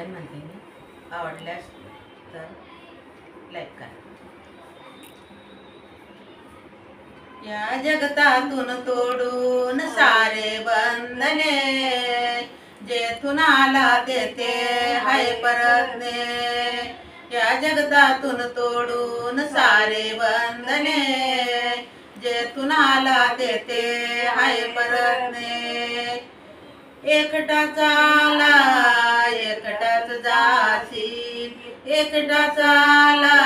भजन म्हणते मी. आवडल्यास तर लाईक करा. या जगतातून तोडून सारे बंधने, जेथून आला तेथे हाय परतणे. या जगतातून तोडून सारे बंधने, जेथून आला तेथे हाय परतणे. एकटाच आला एकटाच जाशील, एकटाच आला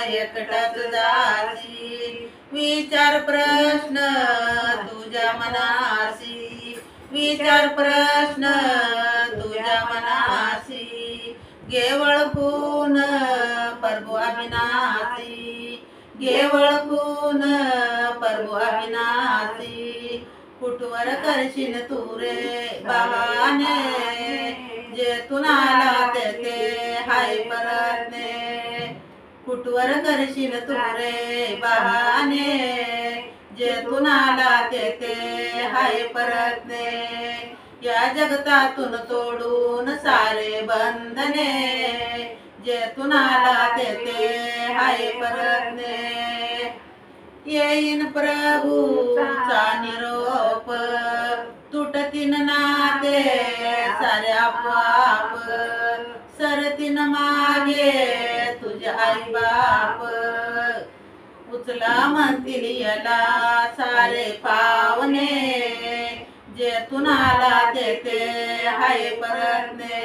एकटाच जाशील. विचार प्रश्न तुझ्या मनासी, विचार प्रश्न तुझ्या मनासी. केवळ खून प्रभू अविनाशी, केवळ खून प्रभू अविनाशी. कुठवर करशील तू रे बहाने, जेथून आला तेथे हाय परतणे. कुठवर करशील तू रे बहाने, जेथून आला तेथे हाय परतणे. या जगतातून तोडून सारे बंधने, जेथून आला तेथे हाय परतणे. येईन प्रभूचा निरोप, तुटतीन नाते सारे आपोआप. सरतीन मागे तुझे आई बाप, उचला म्हणतील याला सारे पावने. जेथून आला तेथे हाय परतणे.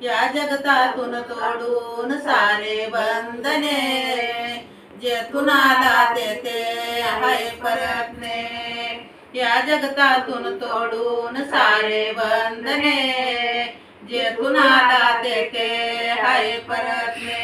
या जगतातून तोडून सारे बंधने, जेथून आला तेथे हाय परतणे. या जगतातून तोडून सारे बंधने, जेथून आला तेथे हाय परतणे.